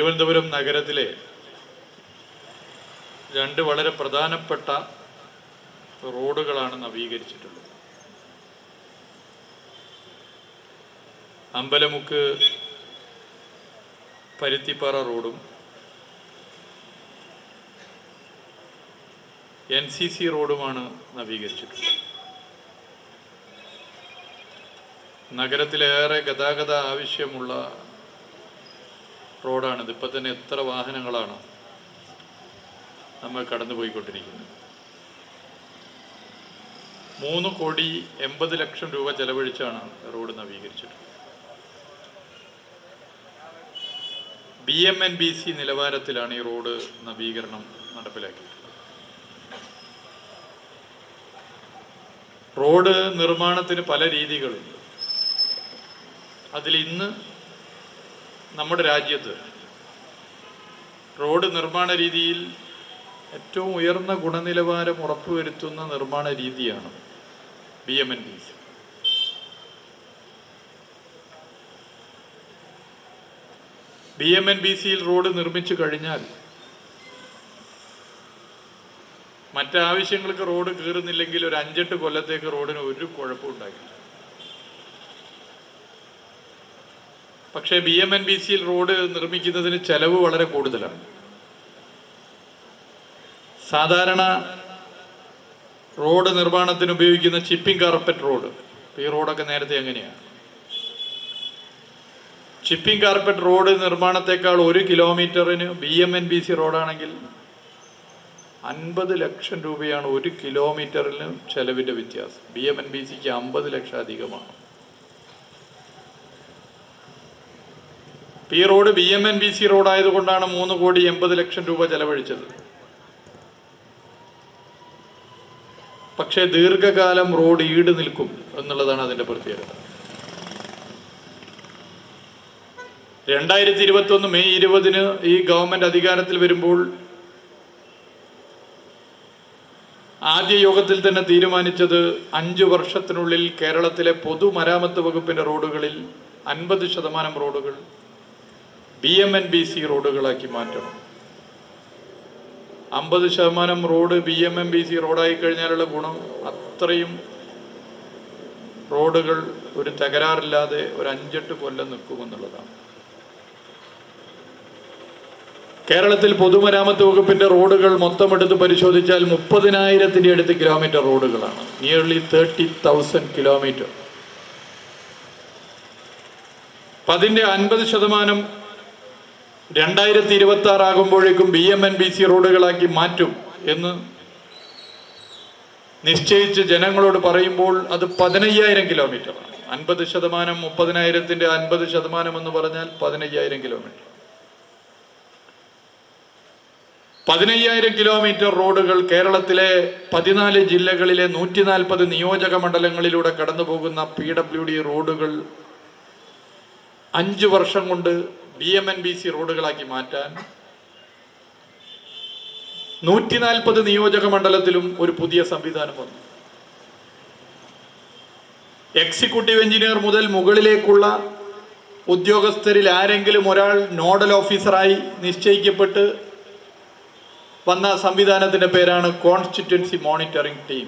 തിരുവനന്തപുരം നഗരത്തിലെ രണ്ട് വളരെ പ്രധാനപ്പെട്ട റോഡുകളാണ് നവീകരിച്ചിട്ടുള്ളത്. അമ്പലമുക്ക് പരുത്തിപ്പാറ റോഡും NCC റോഡുമാണ് നവീകരിച്ചിട്ടുള്ളത്. നഗരത്തിലേറെ ഗതാഗത ആവശ്യമുള്ള റോഡാണിത്. ഇപ്പം തന്നെ എത്ര വാഹനങ്ങളാണ് നമ്മൾ കടന്നുപോയിക്കൊണ്ടിരിക്കുന്നത്. 3,80,00,000 രൂപ ചെലവഴിച്ചാണ് റോഡ് നവീകരിച്ചിട്ടുള്ളത്. BMNBC നിലവാരത്തിലാണ് ഈ റോഡ് നവീകരണം നടപ്പിലാക്കിയിട്ടുള്ളത്. റോഡ് നിർമ്മാണത്തിന് പല രീതികളുണ്ട്. അതിൽ ഇന്ന് നമ്മുടെ രാജ്യത്ത് റോഡ് നിർമ്മാണ രീതിയിൽ ഏറ്റവും ഉയർന്ന ഗുണനിലവാരം ഉറപ്പുവരുത്തുന്ന നിർമ്മാണ രീതിയാണ് BMNBC. BMNBCയിൽ റോഡ് നിർമ്മിച്ചു കഴിഞ്ഞാൽ മറ്റാവശ്യങ്ങൾക്ക് റോഡ് കീറുന്നില്ലെങ്കിൽ ഒരു 5-8 കൊല്ലത്തേക്ക് റോഡിന് ഒരു കുഴപ്പമുണ്ടാകില്ല. പക്ഷേ BMNBCയിൽ റോഡ് നിർമ്മിക്കുന്നതിന് ചെലവ് വളരെ കൂടുതലാണ്. സാധാരണ റോഡ് നിർമ്മാണത്തിന് ഉപയോഗിക്കുന്ന ചിപ്പിംഗ് കാർപ്പറ്റ് റോഡ്, ഈ റോഡൊക്കെ നേരത്തെ എങ്ങനെയാണ്? ചിപ്പിംഗ് കാർപ്പറ്റ് റോഡ് നിർമ്മാണത്തെക്കാൾ 1 കിലോമീറ്ററിന് BMNBC റോഡാണെങ്കിൽ 50 ലക്ഷം രൂപയാണ് 1 കിലോമീറ്ററിന് ചെലവിൻ്റെ വ്യത്യാസം. BMNBCക്ക് 50 ലക്ഷം അധികമാണ്. ഈ റോഡ് BMNBC റോഡായതുകൊണ്ടാണ് 3,80,00,000 രൂപ ചെലവഴിച്ചത്. പക്ഷേ ദീർഘകാലം റോഡ് ഈട് നിൽക്കും എന്നുള്ളതാണ് അതിൻ്റെ പ്രത്യേകത. 2021 മെയ് 20 ഈ ഗവൺമെന്റ് അധികാരത്തിൽ വരുമ്പോൾ ആദ്യ യോഗത്തിൽ തന്നെ തീരുമാനിച്ചത് 5 വർഷത്തിനുള്ളിൽ കേരളത്തിലെ പൊതുമരാമത്ത് വകുപ്പിന്റെ റോഡുകളിൽ 50% റോഡുകൾ BMNBC റോഡുകളാക്കി മാറ്റണം. 50% റോഡ് BMNBC റോഡായി കഴിഞ്ഞാലുള്ള ഗുണം അത്രയും റോഡുകൾ ഒരു തകരാറില്ലാതെ ഒരു 5-8 കൊല്ലം നിൽക്കുമെന്നുള്ളതാണ്. കേരളത്തിൽ പൊതുമരാമത്ത് വകുപ്പിന്റെ റോഡുകൾ മൊത്തം എടുത്ത് പരിശോധിച്ചാൽ 30,000-ന്റെ അടുത്ത് കിലോമീറ്റർ റോഡുകളാണ്. Nearly 30,000 kilometre. അതിന്റെ 50% 2026 ആകുമ്പോഴേക്കും BMNBC റോഡുകളാക്കി മാറ്റും എന്ന് നിശ്ചയിച്ച് ജനങ്ങളോട് പറയുമ്പോൾ അത് 15,000 കിലോമീറ്ററാണ്. 50% 30,000-ന്റെ 50% എന്ന് പറഞ്ഞാൽ 15,000 കിലോമീറ്റർ. 15,000 കിലോമീറ്റർ റോഡുകൾ കേരളത്തിലെ 14 ജില്ലകളിലെ 140 നിയോജക മണ്ഡലങ്ങളിലൂടെ കടന്നു പോകുന്ന PWD റോഡുകൾ 5 വർഷം കൊണ്ട് BMNBC റോഡുകളാക്കി മാറ്റാൻ 140 നിയോജക മണ്ഡലത്തിലും ഒരു പുതിയ സംവിധാനം വന്നു. എക്സിക്യൂട്ടീവ് എഞ്ചിനീയർ മുതൽ മുകളിലേക്കുള്ള ഉദ്യോഗസ്ഥരിൽ ആരെങ്കിലും ഒരാൾ നോഡൽ ഓഫീസറായി നിശ്ചയിക്കപ്പെട്ട് വന്ന സംവിധാനത്തിന്റെ പേരാണ് കോൺസ്റ്റിറ്റ്യുവൻസി മോണിറ്ററിംഗ് ടീം.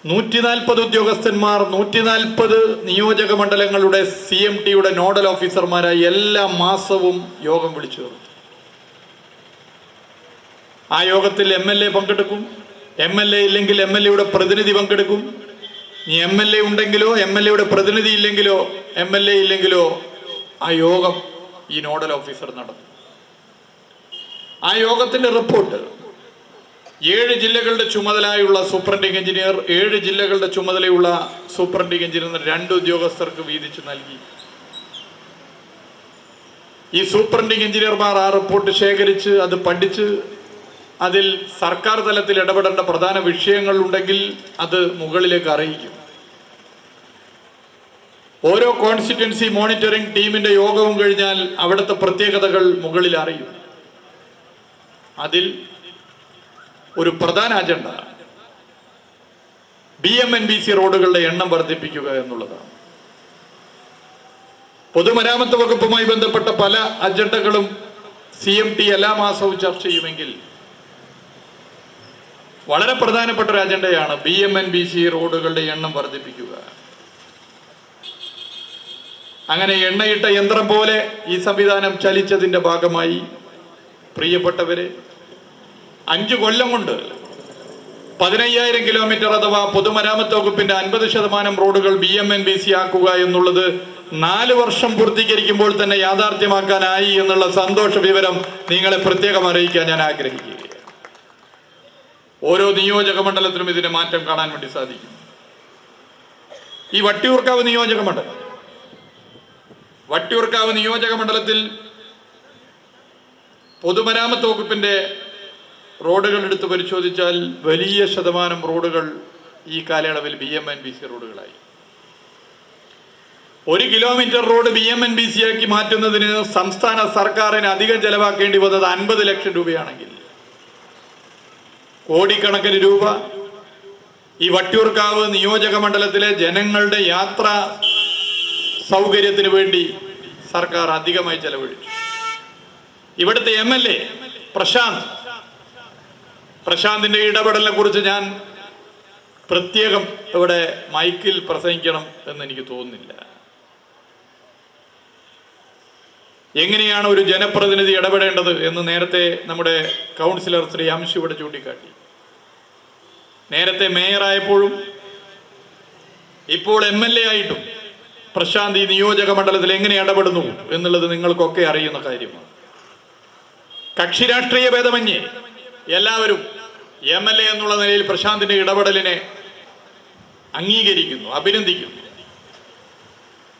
140 ഉദ്യോഗസ്ഥന്മാർ 140 നിയോജക മണ്ഡലങ്ങളുടെ CMTയുടെ നോഡൽ ഓഫീസർമാരായി എല്ലാ മാസവും യോഗം വിളിച്ചു ചേർത്തു. ആ യോഗത്തിൽ MLA പങ്കെടുക്കും. MLA ഇല്ലെങ്കിൽ MLAയുടെ പ്രതിനിധി പങ്കെടുക്കും. ഇനി MLA ഉണ്ടെങ്കിലോ MLAയുടെ പ്രതിനിധി ഇല്ലെങ്കിലോ MLA ഇല്ലെങ്കിലോ ആ യോഗം ഈ നോഡൽ ഓഫീസർ നടത്തും. ആ യോഗത്തിന്റെ റിപ്പോർട്ട് 7 ജില്ലകളുടെ ചുമതലയുള്ള സൂപ്രണ്ടിംഗ് എഞ്ചിനീയർ, 7 ജില്ലകളുടെ ചുമതലയുള്ള സൂപ്രണ്ടിംഗ് എഞ്ചിനീയർ 2 ഉദ്യോഗസ്ഥർക്ക് വീതിച്ച് നൽകി. ഈ സൂപ്രണ്ടിംഗ് എഞ്ചിനീയർമാർ ആ റിപ്പോർട്ട് ശേഖരിച്ച് അത് പഠിച്ച് അതിൽ സർക്കാർ തലത്തിൽ ഇടപെടേണ്ട പ്രധാന വിഷയങ്ങൾ ഉണ്ടെങ്കിൽ അത് മുകളിലേക്ക് അറിയിക്കും. ഓരോ കോൺസ്റ്റിറ്റ്യുവൻസി മോണിറ്ററിംഗ് ടീമിന്റെ യോഗവും കഴിഞ്ഞാൽ അവിടുത്തെ പ്രത്യേകതകൾ മുകളിൽ അറിയും. അതിൽ ഒരു പ്രധാന അജണ്ട BMNBC റോഡുകളുടെ എണ്ണം വർദ്ധിപ്പിക്കുക എന്നുള്ളതാണ്. പൊതുമരാമത്ത് വകുപ്പുമായി ബന്ധപ്പെട്ട പല അജണ്ടകളും CMT എല്ലാ മാസവും ചർച്ച ചെയ്യുമെങ്കിൽ വളരെ പ്രധാനപ്പെട്ട ഒരു അജണ്ടയാണ് BMNBC റോഡുകളുടെ എണ്ണം വർദ്ധിപ്പിക്കുക. അങ്ങനെ എണ്ണയിട്ട യന്ത്രം പോലെ ഈ സംവിധാനം ചലിച്ചതിന്റെ ഭാഗമായി പ്രിയപ്പെട്ടവരെ 5 കൊല്ലം കൊണ്ട് 15,000 കിലോമീറ്റർ അഥവാ പൊതുമരാമത്ത് വകുപ്പിന്റെ 50% റോഡുകൾ BMNBC ആക്കുക എന്നുള്ളത് 4 വർഷം പൂർത്തീകരിക്കുമ്പോൾ തന്നെ യാഥാർത്ഥ്യമാക്കാനായി എന്നുള്ള സന്തോഷ വിവരം നിങ്ങളെ പ്രത്യേകം അറിയിക്കാൻ ഞാൻ ആഗ്രഹിക്കുകയാണ്. ഓരോ നിയോജക മണ്ഡലത്തിലും ഇതിന്റെ മാറ്റം കാണാൻ വേണ്ടി സാധിക്കും. ഈ വട്ടിയൂർക്കാവ് നിയോജക മണ്ഡലത്തിൽ പൊതുമരാമത്ത് വകുപ്പിന്റെ റോഡുകൾ എടുത്ത് പരിശോധിച്ചാൽ വലിയ ശതമാനം റോഡുകൾ ഈ കാലയളവിൽ BMNBC റോഡുകളായി. 1 കിലോമീറ്റർ റോഡ് BMNBC ആക്കി മാറ്റുന്നതിന് സംസ്ഥാന സർക്കാരിന് അധികം ചെലവാക്കേണ്ടി വന്നത് 50 ലക്ഷം രൂപയാണെങ്കിൽ കോടിക്കണക്കിന് രൂപ ഈ വട്ടിയൂർക്കാവ് നിയോജക മണ്ഡലത്തിലെ ജനങ്ങളുടെ യാത്രാ സൗകര്യത്തിന് വേണ്ടി സർക്കാർ അധികമായി ചെലവഴിച്ചു. ഇവിടുത്തെ MLA പ്രശാന്തിന്റെ ഇടപെടലിനെ കുറിച്ച് ഞാൻ പ്രത്യേകം ഇവിടെ മൈക്കിൽ പ്രസംഗിക്കണം എന്ന് എനിക്ക് തോന്നുന്നില്ല. എങ്ങനെയാണ് ഒരു ജനപ്രതിനിധി ഇടപെടേണ്ടത് എന്ന് നേരത്തെ നമ്മുടെ കൗൺസിലർ ശ്രീ അംശു ഇവിടെ ചൂണ്ടിക്കാട്ടി. നേരത്തെ മേയറായപ്പോഴും ഇപ്പോൾ MLA ആയിട്ടും പ്രശാന്ത് ഈ നിയോജക മണ്ഡലത്തിൽ എങ്ങനെ ഇടപെടുന്നു എന്നുള്ളത് നിങ്ങൾക്കൊക്കെ അറിയുന്ന കാര്യമാണ്. കക്ഷി രാഷ്ട്രീയ ഭേദമന്യേ എല്ലാവരും MLA എന്നുള്ള നിലയിൽ പ്രശാന്തിന്റെ ഇടപെടലിനെ അംഗീകരിക്കുന്നു, അഭിനന്ദിക്കുന്നു.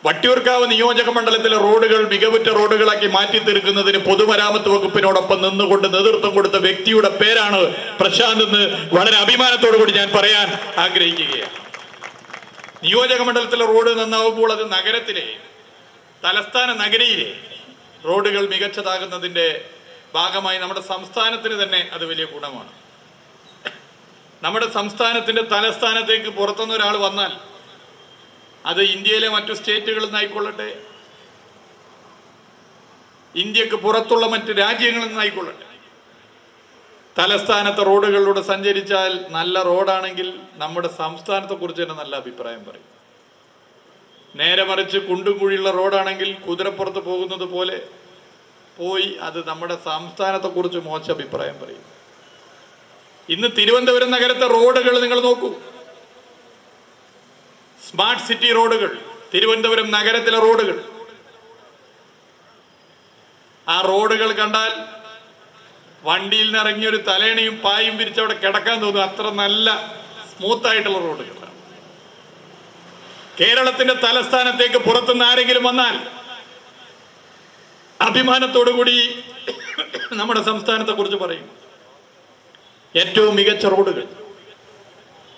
വട്ടിയൂർക്കാവ് നിയോജക മണ്ഡലത്തിലെ റോഡുകൾ മികവുറ്റ റോഡുകളാക്കി മാറ്റി തീർക്കുന്നതിന് പൊതുമരാമത്ത് വകുപ്പിനോടൊപ്പം നിന്നുകൊണ്ട് നേതൃത്വം കൊടുത്ത വ്യക്തിയുടെ പേരാണ് പ്രശാന്ത് എന്ന് വളരെ അഭിമാനത്തോടു കൂടി ഞാൻ പറയാൻ ആഗ്രഹിക്കുകയാണ്. നിയോജക മണ്ഡലത്തിലെ റോഡ് നന്നാവുമ്പോൾ അത് നഗരത്തിലെ തലസ്ഥാന നഗരിയിലെ റോഡുകൾ മികച്ചതാകുന്നതിന്റെ ഭാഗമായി നമ്മുടെ സംസ്ഥാനത്തിന് തന്നെ അത് വലിയ ഗുണമാണ്. നമ്മുടെ സംസ്ഥാനത്തിന്റെ തലസ്ഥാനത്തേക്ക് പുറത്തുനിന്ന് ഒരാൾ വന്നാൽ അത് ഇന്ത്യയിലെ മറ്റു സ്റ്റേറ്റുകളിൽ നിന്നായിക്കൊള്ളട്ടെ, ഇന്ത്യക്ക് പുറത്തുള്ള മറ്റ് രാജ്യങ്ങളിൽ നിന്നായിക്കൊള്ളട്ടെ, തലസ്ഥാനത്തെ റോഡുകളിലൂടെ സഞ്ചരിച്ചാൽ നല്ല റോഡാണെങ്കിൽ നമ്മുടെ സംസ്ഥാനത്തെ കുറിച്ച് തന്നെ നല്ല അഭിപ്രായം പറയും. നേരെ മറിച്ച് കുണ്ടും കുഴിയുള്ള റോഡാണെങ്കിൽ കുതിരപ്പുറത്ത് പോകുന്നത് പോലെ പോയി അത് നമ്മുടെ സംസ്ഥാനത്തെ കുറിച്ച് മോശം അഭിപ്രായം പറയും. ഇന്ന് തിരുവനന്തപുരം നഗരത്തെ റോഡുകൾ നിങ്ങൾ നോക്കൂ. സ്മാർട്ട് സിറ്റി റോഡുകൾ, തിരുവനന്തപുരം നഗരത്തിലെ റോഡുകൾ, ആ റോഡുകൾ കണ്ടാൽ വണ്ടിയിൽ നിന്ന് ഇറങ്ങിയൊരു തലേണയും പായും വിരിച്ചവിടെ കിടക്കാൻ തോന്നും. അത്ര നല്ല സ്മൂത്തായിട്ടുള്ള റോഡുകളാണ്. കേരളത്തിന്റെ തലസ്ഥാനത്തേക്ക് പുറത്തുനിന്ന് ആരെങ്കിലും വന്നാൽ അഭിമാനത്തോടു കൂടി നമ്മുടെ സംസ്ഥാനത്തെ കുറിച്ച് പറയും. ഏറ്റവും മികച്ച റോഡുകൾ,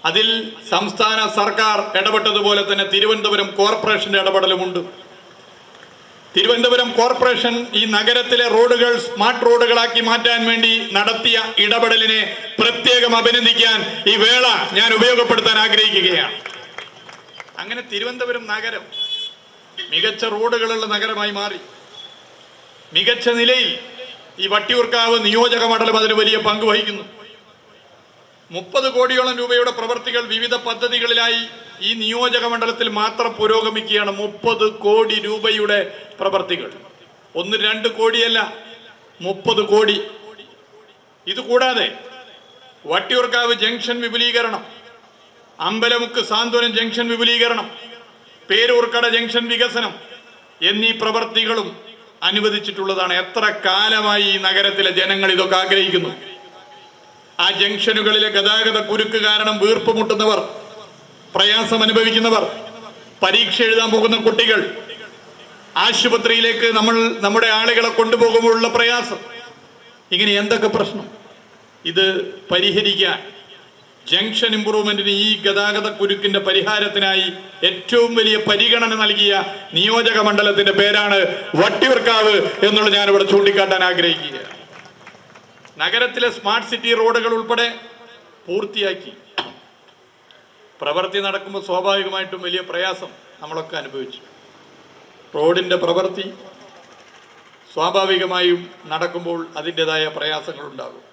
അതിൽ സംസ്ഥാന സർക്കാർ ഇടപെട്ടതുപോലെ തന്നെ തിരുവനന്തപുരം കോർപ്പറേഷന്റെ ഇടപെടലുമുണ്ട്. തിരുവനന്തപുരം കോർപ്പറേഷൻ ഈ നഗരത്തിലെ റോഡുകൾ സ്മാർട്ട് റോഡുകളാക്കി മാറ്റാൻ വേണ്ടി നടത്തിയ ഇടപെടലിനെ പ്രത്യേകം അഭിനന്ദിക്കാൻ ഈ വേള ഞാൻ ഉപയോഗപ്പെടുത്താൻ ആഗ്രഹിക്കുകയാണ്. അങ്ങനെ തിരുവനന്തപുരം നഗരം മികച്ച റോഡുകളുള്ള നഗരമായി മാറി. മികച്ച നിലയിൽ ഈ വട്ടിയൂർക്കാവ് നിയോജക മണ്ഡലം അതിന് വലിയ പങ്ക് വഹിക്കുന്നു. 30 കോടിയോളം രൂപയുടെ പ്രവർത്തികൾ വിവിധ പദ്ധതികളിലായി ഈ നിയോജക മണ്ഡലത്തിൽ മാത്രം പുരോഗമിക്കുകയാണ്. 30 കോടി രൂപയുടെ പ്രവർത്തികൾ, 1-2 കോടിയല്ല, 30 കോടി. ഇതുകൂടാതെ വട്ടിയൂർക്കാവ് ജംഗ്ഷൻ വിപുലീകരണം, അമ്പലമുക്ക് സാന്ത്വനം ജംഗ്ഷൻ വിപുലീകരണം, പേരൂർക്കട ജംഗ്ഷൻ വികസനം എന്നീ പ്രവർത്തികളും അനുവദിച്ചിട്ടുള്ളതാണ്. എത്ര കാലമായി ഈ നഗരത്തിലെ ജനങ്ങൾ ഇതൊക്കെ ആഗ്രഹിക്കുന്നു. ആ ജംഗ്ഷനുകളിലെ ഗതാഗത കുരുക്ക് കാരണം വീർപ്പ് മുട്ടുന്നവർ, പ്രയാസം അനുഭവിക്കുന്നവർ, പരീക്ഷ എഴുതാൻ പോകുന്ന കുട്ടികൾ, ആശുപത്രിയിലേക്ക് നമ്മുടെ ആളുകളെ കൊണ്ടുപോകുമ്പോഴുള്ള പ്രയാസം, ഇങ്ങനെ എന്തൊക്കെ പ്രശ്നം. ഇത് പരിഹരിക്കാൻ ജംഗ്ഷൻ ഇംപ്രൂവ്മെന്റിന്, ഈ ഗതാഗത കുരുക്കിന്റെ പരിഹാരത്തിനായി ഏറ്റവും വലിയ പരിഗണന നൽകിയ നിയോജക മണ്ഡലത്തിന്റെ പേരാണ് വട്ടിയൂർക്കാവ് എന്നുള്ളത് ഞാനിവിടെ ചൂണ്ടിക്കാട്ടാൻ ആഗ്രഹിക്കുകയാണ്. നഗരത്തിലെ സ്മാർട്ട് സിറ്റി റോഡുകൾ ഉൾപ്പെടെ പൂർത്തിയാക്കി. പ്രവൃത്തി നടക്കുമ്പോൾ സ്വാഭാവികമായിട്ടും വലിയ പ്രയാസം നമ്മളൊക്കെ അനുഭവിച്ചു. റോഡിൻ്റെ പ്രവൃത്തി സ്വാഭാവികമായും നടക്കുമ്പോൾ അതിൻ്റെതായ പ്രയാസങ്ങളുണ്ടാകും.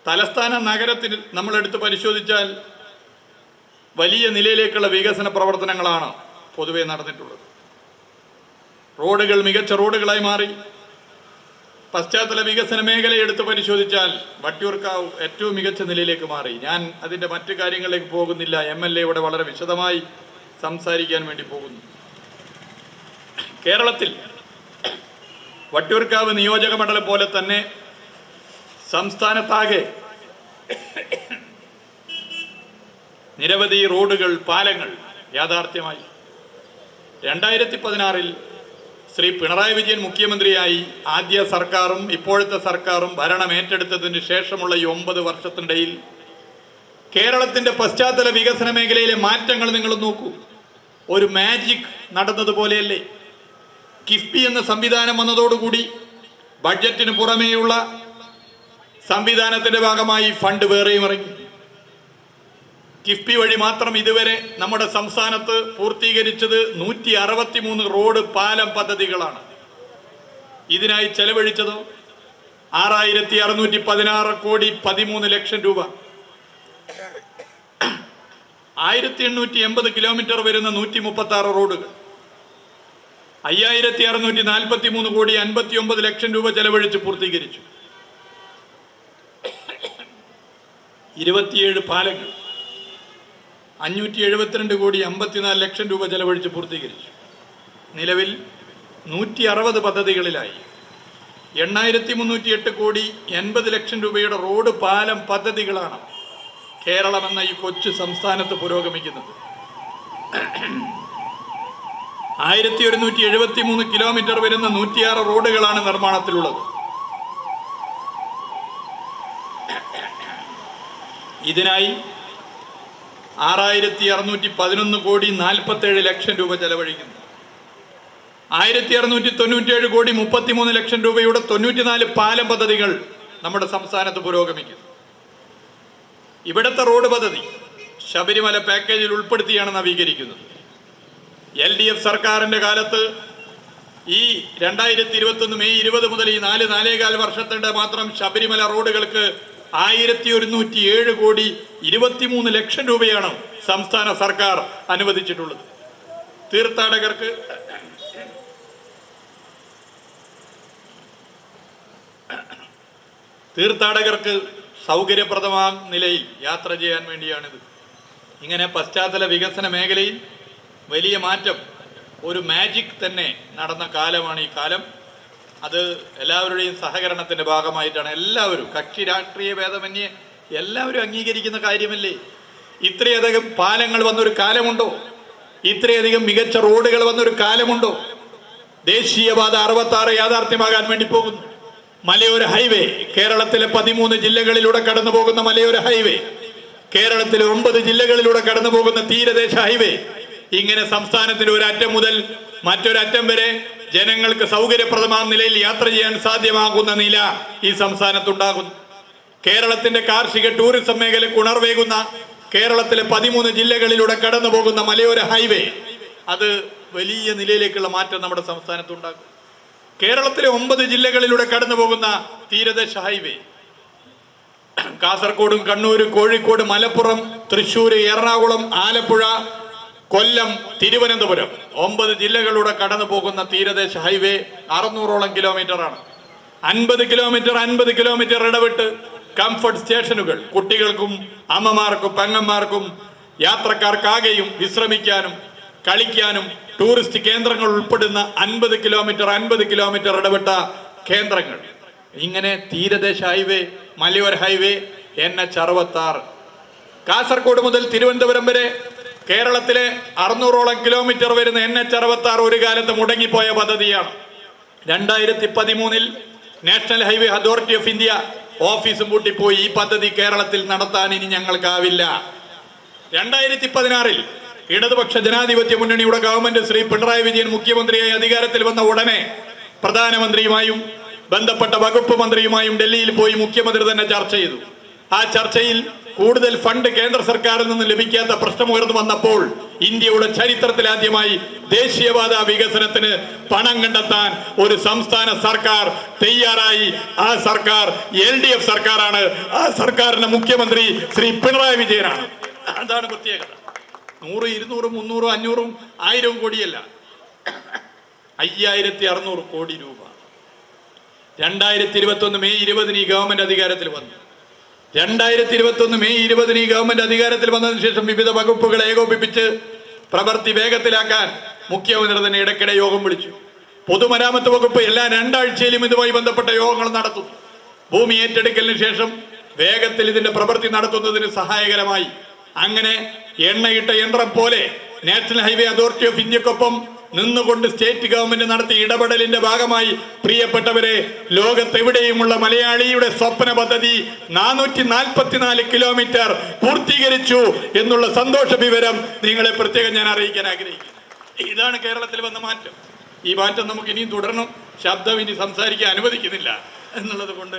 തലസ്ഥാന നഗരത്തിൽ നമ്മളെടുത്ത് പരിശോധിച്ചാൽ വലിയ നിലയിലേക്കുള്ള വികസന പ്രവർത്തനങ്ങളാണ് പൊതുവെ നടന്നിട്ടുള്ളത്. റോഡുകൾ മികച്ച റോഡുകളായി മാറി. പശ്ചാത്തല വികസന മേഖല എടുത്ത് പരിശോധിച്ചാൽ വട്ടിയൂർക്കാവ് ഏറ്റവും മികച്ച നിലയിലേക്ക് മാറി. ഞാൻ അതിൻ്റെ മറ്റു കാര്യങ്ങളിലേക്ക് പോകുന്നില്ല. MLA ഇവിടെ വളരെ വിശദമായി സംസാരിക്കാൻ വേണ്ടി പോകുന്നു. കേരളത്തിൽ വട്ടിയൂർക്കാവ് നിയോജക മണ്ഡലം പോലെ തന്നെ സംസ്ഥാനത്താകെ നിരവധി റോഡുകൾ, പാലങ്ങൾ യാഥാർത്ഥ്യമായി. 2016 ശ്രീ പിണറായി വിജയൻ മുഖ്യമന്ത്രിയായി ആദ്യ സർക്കാരും ഇപ്പോഴത്തെ സർക്കാരും ഭരണം ഏറ്റെടുത്തതിന് ശേഷമുള്ള ഈ 9 വർഷത്തിനിടയിൽ കേരളത്തിൻ്റെ പശ്ചാത്തല വികസന മേഖലയിലെ മാറ്റങ്ങൾ നിങ്ങൾ നോക്കൂ. ഒരു മാജിക് നടന്നതുപോലെയല്ലേ? കിഫ്ബി എന്ന സംവിധാനം വന്നതോടുകൂടി ബഡ്ജറ്റിന് പുറമേയുള്ള സംവിധാനത്തിന്റെ ഭാഗമായി ഫണ്ട് വേറെയും ഇറങ്ങി. കിഫ്ബി വഴി മാത്രം ഇതുവരെ നമ്മുടെ സംസ്ഥാനത്ത് പൂർത്തീകരിച്ചത് 163 റോഡ്, പാലം പദ്ധതികളാണ്. ഇതിനായി ചെലവഴിച്ചതോ 6616 കോടി 13 ലക്ഷം രൂപ. 1880 കിലോമീറ്റർ വരുന്ന 136 റോഡുകൾ, 5643 കോടി 59 ലക്ഷം രൂപ ചെലവഴിച്ച് പൂർത്തീകരിച്ചു. 27 പാലങ്ങൾ, 572 കോടി 54 ലക്ഷം രൂപ ചെലവഴിച്ച് പൂർത്തീകരിച്ചു. നിലവിൽ 160 പദ്ധതികളിലായി 8308 കോടി 80 ലക്ഷം രൂപയുടെ റോഡ്, പാലം പദ്ധതികളാണ് കേരളം എന്ന ഈ കൊച്ചു സംസ്ഥാനത്ത് പുരോഗമിക്കുന്നത്. 1173 കിലോമീറ്റർ വരുന്ന 106 റോഡുകളാണ് നിർമ്മാണത്തിലുള്ളത്. ഇതിനായി 6611 കോടി 47 ലക്ഷം രൂപ ചെലവഴിക്കുന്നു. 1697 കോടി 33 ലക്ഷം രൂപയുടെ 94 പാലം പദ്ധതികൾ നമ്മുടെ സംസ്ഥാനത്ത് പുരോഗമിക്കുന്നു. ഇവിടുത്തെ റോഡ് പദ്ധതി ശബരിമല പാക്കേജിൽ ഉൾപ്പെടുത്തിയാണ് നവീകരിക്കുന്നത്. LDF സർക്കാരിൻ്റെ കാലത്ത് ഈ 2021 മെയ് 20 മുതൽ ഈ 4-4.25 വർഷത്തിൻ്റെ മാത്രം ശബരിമല റോഡുകൾക്ക് 1107 കോടി 23 ലക്ഷം രൂപയാണ് സംസ്ഥാന സർക്കാർ അനുവദിച്ചിട്ടുള്ളത്. തീർത്ഥാടകർക്ക് സൗകര്യപ്രദമായ നിലയിൽ യാത്ര ചെയ്യാൻ വേണ്ടിയാണിത്. ഇങ്ങനെ പശ്ചാത്തല വികസന മേഖലയിൽ വലിയ മാറ്റം, ഒരു മാജിക് തന്നെ നടന്ന കാലമാണ് ഈ കാലം. അത് എല്ലാവരുടെയും സഹകരണത്തിൻ്റെ ഭാഗമായിട്ടാണ്. എല്ലാവരും, കക്ഷി രാഷ്ട്രീയ ഭേദമന്യേ എല്ലാവരും അംഗീകരിക്കുന്ന കാര്യമല്ലേ? ഇത്രയധികം പാലങ്ങൾ വന്നൊരു കാലമുണ്ടോ? ഇത്രയധികം മികച്ച റോഡുകൾ വന്നൊരു കാലമുണ്ടോ? ദേശീയപാത 66 യാഥാർത്ഥ്യമാകാൻ വേണ്ടി പോകുന്നു. മലയോര ഹൈവേ, കേരളത്തിലെ 13 ജില്ലകളിലൂടെ കടന്നു പോകുന്ന മലയോര ഹൈവേ, കേരളത്തിലെ 9 ജില്ലകളിലൂടെ കടന്നു പോകുന്ന തീരദേശ ഹൈവേ, ഇങ്ങനെ സംസ്ഥാനത്തിന്റെ ഒരറ്റം മുതൽ മറ്റൊരറ്റം വരെ ജനങ്ങൾക്ക് സൗകര്യപ്രദമായ നിലയിൽ യാത്ര ചെയ്യാൻ സാധ്യമാകുന്ന നില ഈ സംസ്ഥാനത്തുണ്ടാകുന്നു. കേരളത്തിന്റെ കാർഷിക ടൂറിസം മേഖലയ്ക്ക് ഉണർവേകുന്ന കേരളത്തിലെ 13 ജില്ലകളിലൂടെ കടന്നു പോകുന്ന മലയോര ഹൈവേ, അത് വലിയ നിലയിലേക്കുള്ള മാറ്റം നമ്മുടെ സംസ്ഥാനത്തുണ്ടാകും. കേരളത്തിലെ 9 ജില്ലകളിലൂടെ കടന്നു പോകുന്ന തീരദേശ ഹൈവേ, കാസർഗോഡും കണ്ണൂരും കോഴിക്കോട് മലപ്പുറം തൃശ്ശൂർ എറണാകുളം ആലപ്പുഴ കൊല്ലം തിരുവനന്തപുരം 9 ജില്ലകളിലൂടെ കടന്നു പോകുന്ന തീരദേശ ഹൈവേ 600ഓളം കിലോമീറ്ററാണ്. 50 കിലോമീറ്റർ ഇടവിട്ട് കംഫർട്ട് സ്റ്റേഷനുകൾ, കുട്ടികൾക്കും അമ്മമാർക്കും പെങ്ങന്മാർക്കും യാത്രക്കാർക്കാകെയും വിശ്രമിക്കാനും കളിക്കാനും ടൂറിസ്റ്റ് കേന്ദ്രങ്ങൾ ഉൾപ്പെടുന്ന 50 കിലോമീറ്റർ ഇടവിട്ട കേന്ദ്രങ്ങൾ. ഇങ്ങനെ തീരദേശ ഹൈവേ, മലയോര ഹൈവേ, NH66. കാസർഗോഡ് മുതൽ തിരുവനന്തപുരം വരെ കേരളത്തിലെ 600ഓളം കിലോമീറ്റർ വരുന്ന NH66 ഒരു കാലത്ത് മുടങ്ങിപ്പോയ പദ്ധതിയാണ്. 2013 national highway authority of India ഓഫീസും പൂട്ടിപ്പോയി. ഈ പദ്ധതി കേരളത്തിൽ നടത്താൻ ഇനി ഞങ്ങൾക്കാവില്ല. 2016 ഇടതുപക്ഷ ജനാധിപത്യ മുന്നണിയുടെ ഗവൺമെന്റ് ശ്രീ പിണറായി വിജയൻ മുഖ്യമന്ത്രിയായി അധികാരത്തിൽ വന്ന ഉടനെ പ്രധാനമന്ത്രിയുമായും ബന്ധപ്പെട്ട വകുപ്പ് മന്ത്രിയുമായും ഡൽഹിയിൽ പോയി മുഖ്യമന്ത്രി തന്നെ ചർച്ച ചെയ്തു. ആ ചർച്ചയിൽ കൂടുതൽ ഫണ്ട് കേന്ദ്ര സർക്കാരിൽ നിന്ന് ലഭിക്കാത്ത പ്രശ്നം ഉയർന്നു വന്നപ്പോൾ ഇന്ത്യയുടെ ചരിത്രത്തിൽ ആദ്യമായി ദേശീയപാത വികസനത്തിന് പണം കണ്ടെത്താൻ ഒരു സംസ്ഥാന സർക്കാർ തയ്യാറായി. ആ സർക്കാർ LDF സർക്കാരാണ്. ആ സർക്കാരിന്റെ മുഖ്യമന്ത്രി ശ്രീ പിണറായി വിജയനാണ്. അതാണ് പ്രത്യേകത. 100, 200, 300, 500, 1000 കോടിയല്ല, 5600 കോടി രൂപ. 2021 മെയ് 20 ഈ ഗവൺമെന്റ് അധികാരത്തിൽ വന്നു. 2021 മെയ് 20 ഈ ഗവൺമെന്റ് അധികാരത്തിൽ വന്നതിന് ശേഷം വിവിധ വകുപ്പുകളെ ഏകോപിപ്പിച്ച് പ്രവൃത്തി വേഗത്തിലാക്കാൻ മുഖ്യമന്ത്രി തന്നെ ഇടയ്ക്കിടെ യോഗം വിളിച്ചു. പൊതുമരാമത്ത് വകുപ്പ് എല്ലാ 2 ആഴ്ചയിലും ഇതുമായി ബന്ധപ്പെട്ട യോഗങ്ങൾ നടത്തുന്നു. ഭൂമി ഏറ്റെടുക്കലിന് ശേഷം വേഗത്തിൽ ഇതിന്റെ പ്രവൃത്തി നടത്തുന്നതിന് സഹായകരമായി. അങ്ങനെ എണ്ണയിട്ട യന്ത്രം പോലെ നാഷണൽ ഹൈവേ അതോറിറ്റി ഓഫ് ഇന്ത്യക്കൊപ്പം നിന്നുകൊണ്ട് സ്റ്റേറ്റ് ഗവൺമെന്റ് നടത്തിയ ഇടപെടലിന്റെ ഭാഗമായി പ്രിയപ്പെട്ടവരെ, ലോകത്തെവിടെയുമുള്ള മലയാളിയുടെ സ്വപ്ന പദ്ധതി 444 കിലോമീറ്റർ പൂർത്തീകരിച്ചു എന്നുള്ള സന്തോഷ വിവരം നിങ്ങളെ പ്രത്യേകം ഞാൻ അറിയിക്കാൻ ആഗ്രഹിക്കുന്നു. ഇതാണ് കേരളത്തിൽ വന്ന മാറ്റം. ഈ മാറ്റം നമുക്ക് ഇനിയും തുടരണം. ശബ്ദം ഇനി സംസാരിക്കാൻ അനുവദിക്കുന്നില്ല എന്നുള്ളത് കൊണ്ട്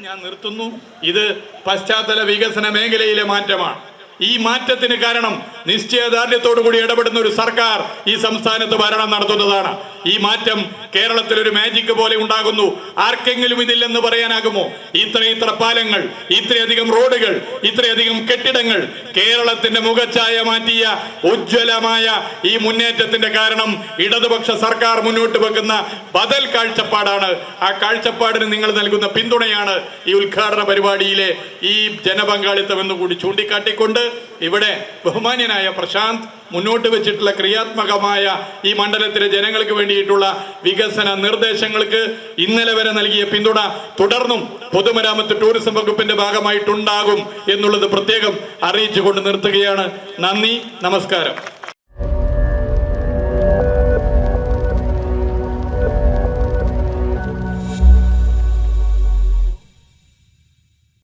ഞാൻ നിർത്തുന്നു. ഇത് പശ്ചാത്തല വികസന മേഖലയിലെ മാറ്റമാണ്. ഈ മാറ്റത്തിന് കാരണം നിശ്ചയദാർഢ്യത്തോടുകൂടി ഇടപെടുന്ന ഒരു സർക്കാർ ഈ സംസ്ഥാനത്ത് ഭരണം നടത്തുന്നതാണ്. ഈ മാറ്റം കേരളത്തിൽ ഒരു മാജിക് പോലെ ഉണ്ടാകുന്നു. ആർക്കെങ്കിലും ഇതില്ലെന്ന് പറയാനാകുമോ? ഇത്ര പാലങ്ങൾ, ഇത്രയധികം റോഡുകൾ, ഇത്രയധികം കെട്ടിടങ്ങൾ, കേരളത്തിന്റെ മുഖച്ഛായ മാറ്റിയ ഉജ്ജ്വലമായ ഈ മുന്നേറ്റത്തിന്റെ കാരണം ഇടതുപക്ഷ സർക്കാർ മുന്നോട്ട് വെക്കുന്ന ബദൽ കാഴ്ചപ്പാടാണ്. ആ കാഴ്ചപ്പാടിന് നിങ്ങൾ നൽകുന്ന പിന്തുണയാണ് ഈ ഉദ്ഘാടന പരിപാടിയിലെ ഈ ജനപങ്കാളിത്തം എന്ന് കൂടി ചൂണ്ടിക്കാട്ടിക്കൊണ്ട് ഇവിടെ ബഹുമാന്യനായ പ്രശാന്ത് മുന്നോട്ട് വെച്ചിട്ടുള്ള ക്രിയാത്മകമായ ഈ മണ്ഡലത്തിലെ ജനങ്ങൾക്ക് വേണ്ടിയിട്ടുള്ള വികസന നിർദ്ദേശങ്ങൾക്ക് ഇന്നലെ വരെ നൽകിയ പിന്തുണ തുടർന്നും പൊതുമരാമത്ത് ടൂറിസം വകുപ്പിന്റെ ഭാഗമായിട്ടുണ്ടാകും എന്നുള്ളത് പ്രത്യേകം അറിയിച്ചുകൊണ്ട് നിർത്തുകയാണ്. നന്ദി, നമസ്കാരം.